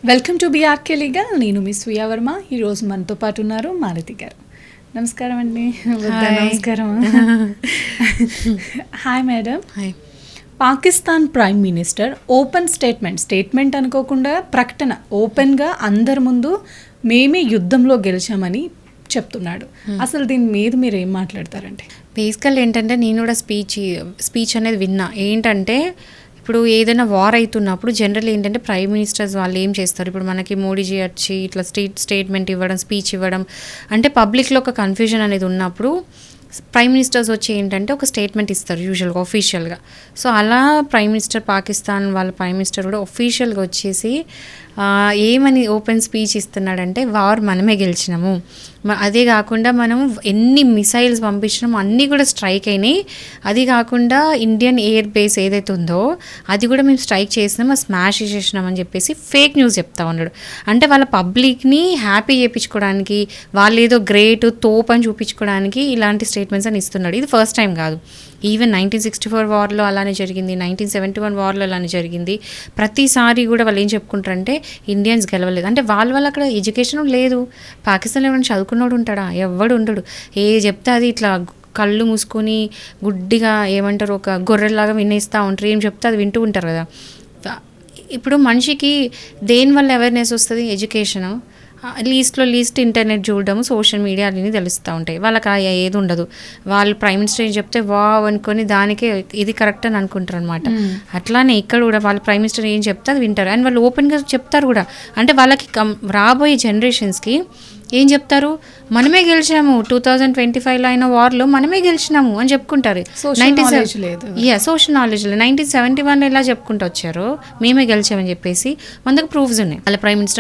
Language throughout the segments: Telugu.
Welcome to BRK legal. నేను మీ స్వీయ వర్మ. ఈరోజు మనతో పాటు ఉన్నారు మాలతి గారు. నమస్కారం అండి. నమస్కారం. Hi madam. Hi. Pakistan prime minister open statement అనుకోకుండా ప్రకటన ఓపెన్గా అందరి ముందు మేమే యుద్ధంలో గెలిచామని చెప్తున్నాడు. అసలు దీని మీద మీరు ఏం మాట్లాడతారండి? బేసికల్ ఏంటంటే నేను కూడా స్పీచ్ అనేది విన్నా. ఏంటంటే ఇప్పుడు ఏదైనా వార్ అవుతున్నప్పుడు జనరల్ ఏంటంటే ప్రైమ్ మినిస్టర్స్ వాళ్ళు ఏం చేస్తారు, ఇప్పుడు మనకి మోడీజీ వచ్చి ఇట్లా స్టేట్మెంట్ ఇవ్వడం, స్పీచ్ ఇవ్వడం, అంటే పబ్లిక్లో ఒక కన్ఫ్యూజన్ అనేది ఉన్నప్పుడు ప్రైమ్ మినిస్టర్స్ వచ్చి ఏంటంటే ఒక స్టేట్మెంట్ ఇస్తారు యూజువల్గా అఫీషియల్గా. సో అలా ప్రైమ్ మినిస్టర్ పాకిస్తాన్ వాళ్ళ ప్రైమ్ మినిస్టర్ కూడా అఫీషియల్గా వచ్చేసి ఏమని ఓపెన్ స్పీచ్ ఇస్తున్నాడంటే వార్ మనమే గెలిచినాము, అదే కాకుండా మనం ఎన్ని మిసైల్స్ పంపించినామో అన్నీ కూడా స్ట్రైక్ అయినాయి, అది కాకుండా ఇండియన్ ఎయిర్ బేస్ ఏదైతే ఉందో అది కూడా మేము స్ట్రైక్ చేసినాం, స్మాష్ చేసినాం అని చెప్పేసి ఫేక్ న్యూస్ చెప్తా ఉన్నాడు. అంటే వాళ్ళ పబ్లిక్ని హ్యాపీ చేయించుకోవడానికి, వాళ్ళు ఏదో గ్రేట్ తోపు అని చూపించుకోవడానికి ఇలాంటి స్టేట్మెంట్స్ అని ఇస్తున్నాడు. ఇది ఫస్ట్ టైం కాదు. ఈవెన్ 1964 వార్లో అలానే జరిగింది, 1971 వార్లో అలానే జరిగింది. ప్రతిసారి కూడా వాళ్ళు ఏం చెప్పుకుంటారంటే ఇండియన్స్ గెలవలేదు అంటే వాళ్ళ అక్కడ ఎడ్యుకేషన్ లేదు. పాకిస్తాన్లో ఎవరైనా చదువుకున్నోడు ఉంటాడా? ఎవడు ఉండడు. ఏ చెప్తే అది ఇట్లా కళ్ళు మూసుకొని గుడ్డిగా ఏమంటారు ఒక గొర్రెల్లాగా వినేస్తూ ఉంటారు, ఏం చెప్తే అది వింటూ ఉంటారు కదా. ఇప్పుడు మనిషికి దేనివల్ల అవేర్నెస్ వస్తుంది? ఎడ్యుకేషను, లీస్ట్ ఇంటర్నెట్ చూడడము, సోషల్ మీడియా అన్నీ తెలుస్తూ ఉంటాయి. వాళ్ళకి ఏది ఉండదు. వాళ్ళు ప్రైమ్ మినిస్టర్ ఏం చెప్తే వావ్ అనుకొని దానికే ఇది కరెక్ట్ అని అనుకుంటారు అనమాట. అట్లానే ఇక్కడ కూడా వాళ్ళు ప్రైమ్ మినిస్టర్ ఏం చెప్తే అది వింటారు. అండ్ వాళ్ళు ఓపెన్గా చెప్తారు కూడా. అంటే వాళ్ళకి రాబోయే జనరేషన్స్కి ఏం చెప్తారు, మనమే గెలిచాము 2025లో అయిన వార్లో మనమే గెలిచినాము అని చెప్పుకుంటారు. సోషల్ నాలెడ్జ్ లేదు. 1971 ఎలా చెప్పుకుంటూ వచ్చారో మేమే గెలిచామని చెప్పేసి మనకు ప్రూఫ్స్ ఉన్నాయి. వాళ్ళ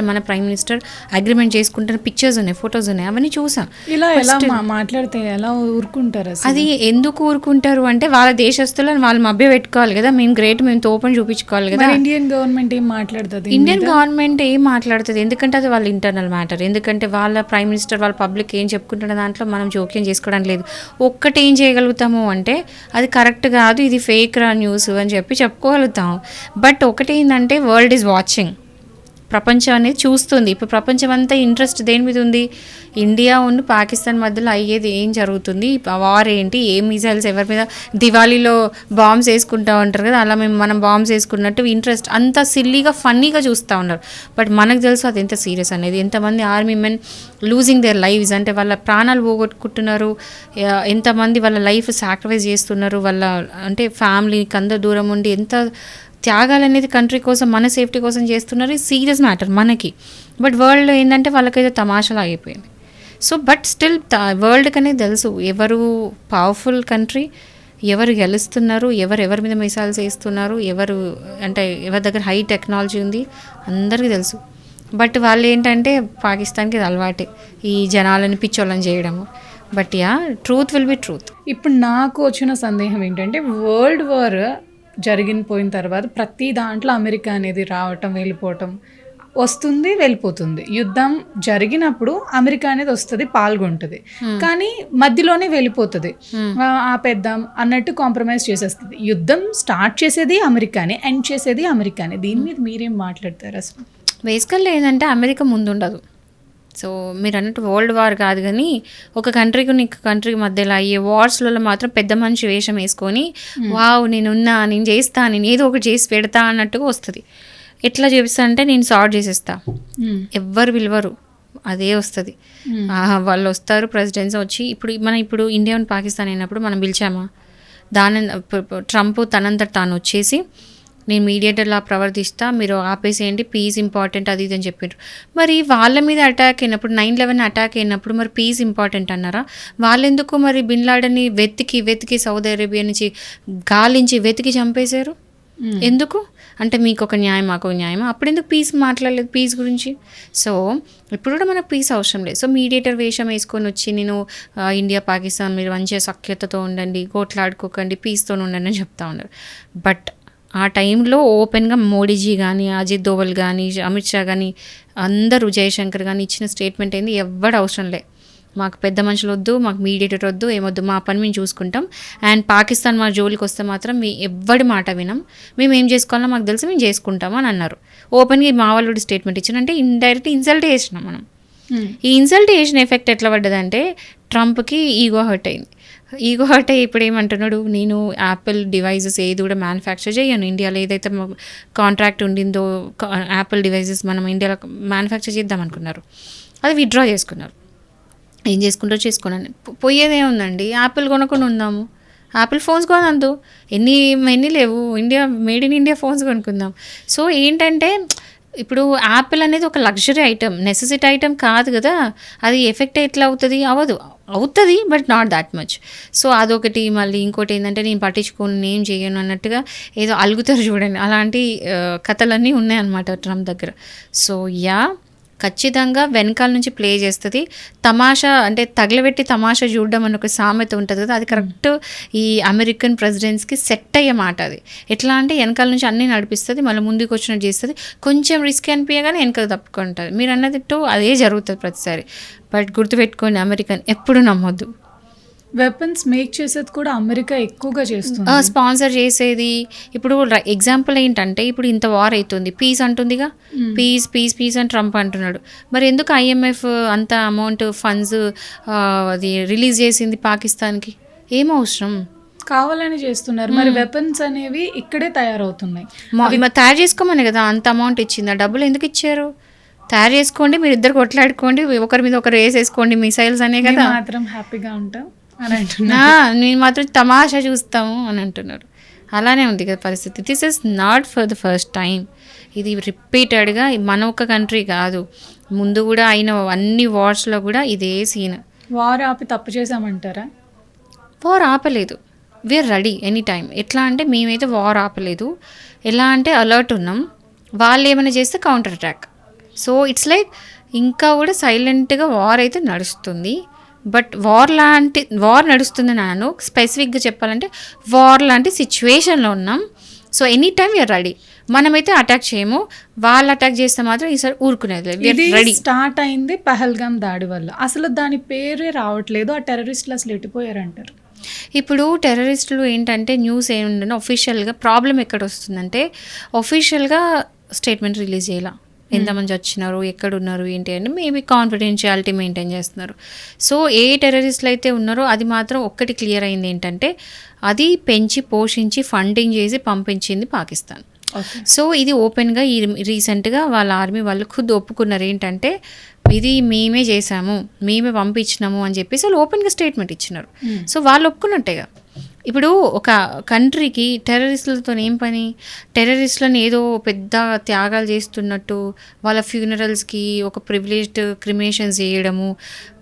మన ప్రైమ్ మినిస్టర్ అగ్రిమెంట్ చేసుకుంటున్న పిక్చర్స్ ఉన్నాయి, ఫొటోస్ ఉన్నాయి, అవన్నీ చూసాం. ఇలా ఎలా మాట్లాడితే ఎలా ఊరుకుంటారు? అది ఎందుకు ఊరుకుంటారు అంటే వాళ్ళ దేశస్తులను వాళ్ళు మభ్య పెట్టుకోవాలి కదా, మేము గ్రేట్, మేము తోపని చూపించుకోవాలి కదా. ఇండియన్ గవర్నమెంట్ ఏం మాట్లాడుతుంది? ఇండియన్ గవర్నమెంట్ ఏం మాట్లాడుతుంది? ఎందుకంటే అది వాళ్ళ ఇంటర్నల్ మ్యాటర్. ఎందుకంటే వాళ్ళ ప్రైమ్ మినిస్టర్ వాళ్ళ పబ్లిక్ ఏం చెప్పుకుంటున్న దాంట్లో మనం జోక్యం చేసుకోవడం లేదు. ఒక్కటి ఏం చేయగలుగుతాము అంటే అది కరెక్ట్ కాదు, ఇది ఫేక్ న్యూస్ అని చెప్పి చెప్పుకోగలుగుతాము. బట్ ఒకటి ఏంటంటే వరల్డ్ ఈజ్ వాచింగ్, ప్రపంచం అనేది చూస్తుంది. ఇప్పుడు ప్రపంచం అంతా ఇంట్రెస్ట్ దేని మీద ఉంది? ఇండియా ఉన్న పాకిస్తాన్ మధ్యలో అయ్యేది ఏం జరుగుతుంది, వార్ ఏంటి, ఏ మిసైల్స్ ఎవరి మీద, దివాళీలో బాంబ్స్ వేసుకుంటూ ఉంటారు కదా, అలా మనం బాంబ్స్ వేసుకున్నట్టు ఇంట్రెస్ట్ అంతా సిల్లీగా ఫన్నీగా చూస్తూ ఉన్నారు. బట్ మనకు తెలుసు అది ఎంత సీరియస్ అనేది. ఎంతమంది army men losing there lives, అంటే వాళ్ళ ప్రాణాలు పోగొట్టుకుంటున్నారు, ఎంతమంది వాళ్ళ లైఫ్ సాక్రిఫైస్ చేస్తున్నారు, వాళ్ళ అంటే ఫ్యామిలీకి అందరు దూరం ఉండి ఎంత త్యాగాలు అనేది కంట్రీ కోసం, మన సేఫ్టీ కోసం చేస్తున్నారు. ఇది సీరియస్ మ్యాటర్ మనకి. బట్ వరల్డ్ ఏంటంటే వాళ్ళకైతే తమాషాలు అయిపోయింది. సో బట్ స్టిల్ వరల్డ్కి అనేది తెలుసు ఎవరు పవర్ఫుల్ కంట్రీ, ఎవరు గెలుస్తున్నారు, ఎవరి మీద మిసైల్స్ వేస్తున్నారు, అంటే ఎవరి దగ్గర హై టెక్నాలజీ ఉంది, అందరికీ తెలుసు. బట్ వాళ్ళు ఏంటంటే పాకిస్తాన్కి ఇది అలవాటే, ఈ జనాలని పిచ్చోళ్ళని చేయడము. But truth will be truth. ఇప్పుడు నాకు వచ్చిన సందేహం ఏంటంటే వరల్డ్ వార్ పోయిన తర్వాత ప్రతి దాంట్లో అమెరికా అనేది రావటం, వెళ్ళిపోవటం, వస్తుంది, వెళ్ళిపోతుంది. యుద్ధం జరిగినప్పుడు అమెరికా అనేది వస్తుంది, పాల్గొంటుంది, కానీ మధ్యలోనే వెళ్ళిపోతుంది, ఆపేద్దాం అన్నట్టు కాంప్రమైజ్ చేసేస్తుంది. యుద్ధం స్టార్ట్ చేసేది అమెరికానే, ఎండ్ చేసేది అమెరికానే. దీని మీద మీరేం మాట్లాడతారు? అసలు బేసికల్లీ ఏంటంటే అమెరికా ముందుండదు. సో మీరు అన్నట్టు వరల్డ్ వార్ కాదు, కానీ ఒక కంట్రీకి ఇంకో కంట్రీకి మధ్యలో అయ్యే వార్స్లలో మాత్రం పెద్ద మనిషి వేషం వేసుకొని వావ్ నేనున్నా, నేను చేస్తా, నేను ఏదో ఒకటి చేసి పెడతా అన్నట్టుగా వస్తుంది. ఎట్లా చేపిస్తా అంటే నేను సార్ట్ చేసేస్తా, ఎవ్వరు పిలవరు, అదే వస్తుంది. వాళ్ళు వస్తారు, ప్రెసిడెంట్స్ వచ్చి ఇప్పుడు ఇండియా పాకిస్తాన్ అయినప్పుడు మనం పిలిచామా? ట్రంప్ తనంతట తాను వచ్చేసి నేను మీడియేటర్లా ప్రవర్తిస్తా, మీరు ఆపేసేయండి, పీస్ ఇంపార్టెంట్, అది ఇది అని చెప్పారు. మరి వాళ్ళ మీద అటాక్ అయినప్పుడు 9/11 అటాక్ అయినప్పుడు మరి పీస్ ఇంపార్టెంట్ అన్నారా? వాళ్ళెందుకు మరి బిన్ లాడెన్ని వెతికి సౌదీ అరేబియా నుంచి గాలించి వెతికి చంపేశారు? ఎందుకు అంటే మీకు ఒక న్యాయం, మాకు ఒక న్యాయమా? అప్పుడు ఎందుకు పీస్ మాట్లాడలేదు, పీస్ గురించి? సో ఇప్పుడు కూడా మనకు పీస్ అవసరం లేదు. సో మీడియేటర్ వేషం వేసుకొని వచ్చి నేను ఇండియా పాకిస్తాన్ మీరు మంచిగా సఖ్యతతో ఉండండి, కోట్లాడుకోకండి, పీస్తో ఉండండి అని చెప్తా ఉన్నారు. బట్ ఆ టైంలో ఓపెన్గా మోడీజీ కానీ, అజిత్ దోవల్ కానీ, అమిత్ షా కానీ, అందరూ జయశంకర్ కానీ ఇచ్చిన స్టేట్మెంట్ ఏంది, ఎవ్వడు అవసరం లే, మాకు పెద్ద మనుషులు వద్దు, మాకు మీడియేటర్ వద్దు, ఏమొద్దు, మా పని మేము చూసుకుంటాం. అండ్ పాకిస్తాన్ మా జోలికి వస్తే మాత్రం మీ ఎవ్వడి మాట వినం, మేము ఏం చేసుకోవాలో మాకు తెలిసి మేము చేసుకుంటాము అని అన్నారు. ఓపెన్గా మా వాళ్ళు స్టేట్మెంట్ ఇచ్చిన, అంటే ఇండైరెక్ట్ ఇన్సల్ట్ చేసినాం మనం. ఈ ఇన్సల్ట్ చేసిన ఎఫెక్ట్ ఎట్లా పడ్డదంటే ట్రంప్కి ఈగో హర్ట్ అయింది. ఈగో హర్ట్ అయ్యి ఇప్పుడు ఏమంటున్నాడు, నేను యాపిల్ డివైజెస్ ఏది కూడా మ్యానుఫ్యాక్చర్ చేయను ఇండియాలో. ఏదైతే కాంట్రాక్ట్ ఉండిందో యాపిల్ డివైజెస్ మనం ఇండియాలో మ్యానుఫ్యాక్చర్ చేద్దాం అనుకున్నారు, అది విత్డ్రా చేసుకున్నారు. ఏం చేసుకుంటారో చేసుకున్నాను, పోయేదే ఉందండి, యాపిల్ కొనుక్కొని ఉందాము, యాపిల్ ఫోన్స్ కొనందు, ఎన్ని లేవు, మేడ్ ఇన్ ఇండియా ఫోన్స్ కొనుక్కుందాం. సో ఏంటంటే ఇప్పుడు యాపిల్ అనేది ఒక లగ్జరీ ఐటమ్, నెసెసిటీ ఐటమ్ కాదు కదా, అది ఎఫెక్ట్ ఎట్లా అవుతుంది, అవుతుంది but not that much. So అదొకటి. మళ్ళీ ఇంకోటి ఏంటంటే నేను పట్టించుకోను, నేను చేయను అన్నట్టుగా ఏదో అలుగుతారు చూడండి, అలాంటి కథలన్నీ ఉన్నాయన్నమాట ట్రంప్ దగ్గర. సో ఖచ్చితంగా వెనకాల నుంచి ప్లే చేస్తుంది. తమాషా అంటే తగలబెట్టి తమాషా చూడడం అని ఒక సామెత ఉంటుంది కదా, అది కరెక్ట్ ఈ అమెరికన్ ప్రెసిడెంట్స్కి సెట్ అయ్యే మాట. అది ఎట్లా అంటే వెనకాల నుంచి అన్నీ నడిపిస్తుంది, మళ్ళీ ముందుకు వచ్చినట్టు చేస్తుంది, కొంచెం రిస్క్ అనిపించగానే వెనకాల తప్పుకుంటుంది. మీరు అన్నది అదే జరుగుతుంది ప్రతిసారి. బట్ గుర్తుపెట్టుకోండి, అమెరికన్ ఎప్పుడు నమ్మొద్దు. వెపన్స్ మేక్ చేసేది కూడా అమెరికా ఎక్కువగా చేస్తుంది, స్పాన్సర్ చేసేది. ఇప్పుడు ఎగ్జాంపుల్ ఏంటంటే ఇప్పుడు ఇంత వార్ అవుతుంది, పీస్ అంటుందిగా, పీస్ అని ట్రంప్ అంటున్నాడు. మరి ఎందుకు IMF అంత అమౌంట్ ఫండ్స్ అది రిలీజ్ చేసింది పాకిస్తాన్కి? ఏం అవసరం? కావాలని చేస్తున్నారు. మరి వెపన్స్ అనేవి ఇక్కడే తయారవుతున్నాయి, తయారు చేసుకోమని కదా అంత అమౌంట్ ఇచ్చింది. ఆ డబ్బులు ఎందుకు ఇచ్చారు? తయారు చేసుకోండి, మీరు ఇద్దరు కొట్లాడుకోండి, ఒకరి మీద ఒకరు వేసేసుకోండి మిసైల్స్ అనే కదా. మాత్రం హ్యాపీగా ఉంటాం అని నేను మాత్రం తమాషా చూస్తాము అని అంటున్నారు. అలానే ఉంది కదా పరిస్థితి. This is not for the first time, ఇది రిపీటెడ్గా మన ఒక కంట్రీ కాదు, ముందు కూడా అయిన అన్ని వార్స్లో కూడా ఇదే సీన్. వార్ ఆపి తప్పు చేసామంటారా? వార్ ఆపలేదు, వీఆర్ రెడీ ఎనీ టైం. ఎట్లా అంటే మేమైతే వార్ ఆపలేదు, ఎలా అంటే అలర్ట్ ఉన్నాం, వాళ్ళు ఏమైనా చేస్తే counter attack. So it's like ఇంకా కూడా సైలెంట్గా వార్ అయితే నడుస్తుంది. బట్ వార్ నడుస్తుంది నాను స్పెసిఫిక్గా చెప్పాలంటే వార్ లాంటి సిచ్యువేషన్లో ఉన్నాం. So any time we're ready. మనమైతే అటాక్ చేయము, వాళ్ళు అటాక్ చేస్తే మాత్రం ఈసారి ఊరుకునేది రెడీ. స్టార్ట్ అయింది పహల్గామ్ దాడి వల్ల, అసలు దాని పేరే రావట్లేదు. ఆ టెర్రరిస్టులు అసలు ఎట్టిపోయారంటారు? ఇప్పుడు టెర్రరిస్టులు ఏంటంటే న్యూస్ ఏముందంటే అఫీషియల్గా ప్రాబ్లం ఎక్కడ వస్తుందంటే అఫీషియల్గా స్టేట్మెంట్ రిలీజ్ చేయాల, ఎంతమంది వచ్చినారు, ఎక్కడున్నారు, ఏంటి అంటే మేబీ కాన్ఫిడెన్షియాలిటీ మెయింటైన్ చేస్తున్నారు. సో ఏ టెర్రరిస్టులు అయితే ఉన్నారో అది మాత్రం ఒక్కటి క్లియర్ అయింది ఏంటంటే అది పెంచి పోషించి ఫండింగ్ చేసి పంపించింది పాకిస్తాన్. సో ఇది ఓపెన్గా ఈ రీసెంట్గా వాళ్ళ ఆర్మీ వాళ్ళు ఖుద్ ఒప్పుకున్నారు ఏంటంటే ఇది మేమే చేసాము, మేమే పంపించినాము అని చెప్పేసి వాళ్ళు ఓపెన్గా స్టేట్మెంట్ ఇచ్చినారు. సో వాళ్ళు ఒప్పుకున్నట్టేగా. ఇప్పుడు ఒక కంట్రీకి టెర్రరిస్టులతో ఏం పని? టెర్రరిస్టులను ఏదో పెద్ద త్యాగాలు చేస్తున్నట్టు వాళ్ళ ఫ్యూనరల్స్కి ఒక ప్రివిలేజ్డ్ క్రిమేషన్స్ చేయడము,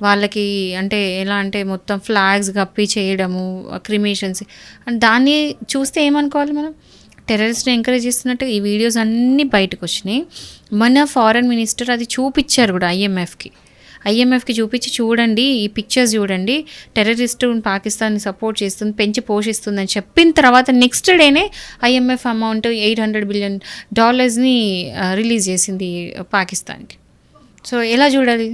వాళ్ళకి అంటే ఎలా అంటే మొత్తం ఫ్లాగ్స్ కప్పి చేయడము క్రిమేషన్స్, అండ్ దాన్ని చూస్తే ఏమనుకోవాలి మనం? టెర్రరిస్ట్ని ఎంకరేజ్ చేస్తున్నట్టు ఈ వీడియోస్ అన్నీ బయటకు వచ్చినాయి. మన ఫారెన్ మినిస్టర్ అది చూపించారు కూడా ఐఎంఎఫ్కి చూపించి, చూడండి ఈ పిక్చర్స్ చూడండి, టెర్రరిస్టు పాకిస్తాన్ని సపోర్ట్ చేస్తుంది, పెంచి పోషిస్తుందని చెప్పిన తర్వాత నెక్స్ట్ డేనే IMF అమౌంట్ $800 బిలియన్ రిలీజ్ చేసింది పాకిస్తాన్కి. సో ఎలా చూడాలి?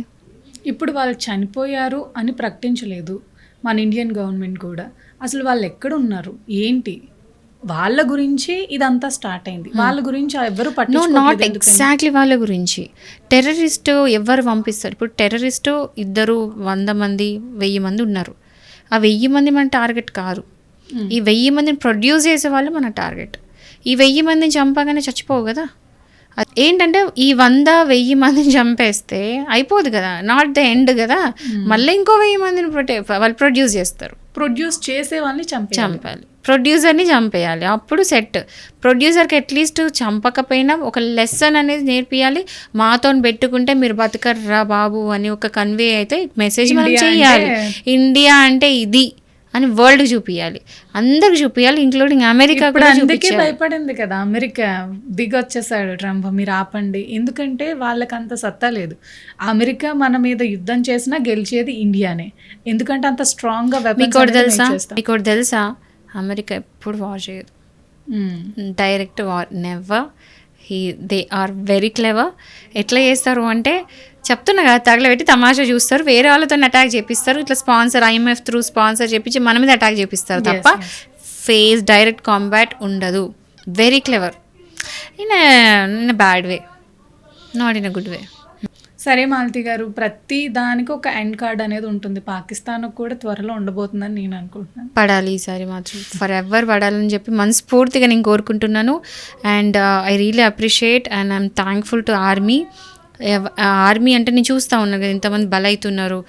ఇప్పుడు వాళ్ళు చనిపోయారు అని ప్రకటించలేదు మన ఇండియన్ గవర్నమెంట్ కూడా. అసలు వాళ్ళు ఎక్కడ ఉన్నారు ఏంటి? వాళ్ళ గురించి ఇదంతా స్టార్ట్ అయింది, వాళ్ళ గురించి ఎవరు పట్టించుకోలేదు. నాట్ ఎగ్జాక్ట్లీ వాళ్ళ గురించి. టెర్రరిస్టు ఎవరు పంపిస్తారు? ఇప్పుడు టెర్రరిస్టు 100 మంది 1000 మంది ఉన్నారు. ఆ 1000 మంది మన టార్గెట్ కాదు, ఈ 1000 మందిని ప్రొడ్యూస్ చేసే వాళ్ళు మన టార్గెట్. ఈ 1000 మందిని చంపగానే చచ్చిపోవు కదా. ఏంటంటే ఈ 100,000 మందిని చంపేస్తే అయిపోదు కదా, నాట్ ద ఎండ్ కదా. మళ్ళీ ఇంకో 1000 మందిని వాళ్ళు ప్రొడ్యూస్ చేస్తారు. ప్రొడ్యూస్ చేసే వాళ్ళని చంపాలి, ప్రొడ్యూసర్ని చంపేయాలి, అప్పుడు సెట్. ప్రొడ్యూసర్కి అట్లీస్ట్ చంపకపోయినా ఒక లెసన్ అనేది నేర్పియాలి. మాతో పెట్టుకుంటే మీరు బతకర్రా బాబు అని ఒక కన్వే అయితే మెసేజ్ మనం చేయాలి. ఇండియా అంటే ఇది అని వరల్డ్ చూపించాలి, అందరికి చూపించాలి, ఇంక్లూడింగ్ అమెరికా కూడా. అందుకే భయపడింది కదా అమెరికా, దిగొచ్చేసాడు ట్రంప్, మీరు ఆపండి. ఎందుకంటే వాళ్ళకి అంత సత్తా లేదు. అమెరికా మన మీద యుద్ధం చేసినా గెలిచేది ఇండియానే, ఎందుకంటే అంత స్ట్రాంగ్గా వెపన్స్. మీకు తెలుసా అమెరికా ఎప్పుడు వార్ చేయదు, direct war never. They are very clever. ఎట్లా చేస్తారు అంటే చెప్తున్నా కదా, తగలబెట్టి తమాషా చూస్తారు, వేరే వాళ్ళతో అటాక్ చేపిస్తారు, ఇట్లా స్పాన్సర్ IMF త్రూ స్పాన్సర్ చేపించి మన మీద అటాక్ చేపిస్తారు తప్ప ఫేస్ డైరెక్ట్ కాంబాట్ ఉండదు. Very clever in bad way, not in a good way. సరే మాలతి గారు, ప్రతి దానికి ఒక ఎండ్ కార్డ్ అనేది ఉంటుంది. పాకిస్తాన్కు కూడా త్వరలో ఉండబోతుందని నేను అనుకుంటున్నాను. పడాలి ఈసారి మాత్రం, ఫర్ ఎవర్ పడాలని చెప్పి మనస్ఫూర్తిగా నేను కోరుకుంటున్నాను. And I really appreciate and I'm thankful to army. Army అంటే నేను చూస్తూ ఉన్నాను కదా ఇంతమంది బలవుతున్నారు,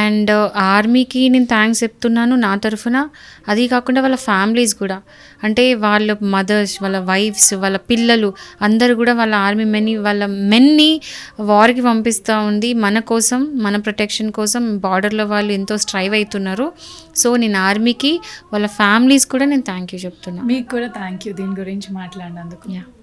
అండ్ ఆర్మీకి నేను థ్యాంక్స్ చెప్తున్నాను నా తరఫున. అది కాకుండా వాళ్ళ ఫ్యామిలీస్ కూడా, అంటే వాళ్ళ మదర్స్, వాళ్ళ వైఫ్స్, వాళ్ళ పిల్లలు అందరూ కూడా వాళ్ళ ఆర్మీ వాళ్ళ మెన్ని వార్కి పంపిస్తూ ఉంది మన కోసం, మన ప్రొటెక్షన్ కోసం. బార్డర్లో వాళ్ళు ఎంతో స్ట్రైవ్ అవుతున్నారు. సో నేను ఆర్మీకి వాళ్ళ ఫ్యామిలీస్ కూడా నేను థ్యాంక్ యూ చెప్తున్నాను. మీకు కూడా థ్యాంక్ యూ దీని గురించి మాట్లాడినందుకు. యా.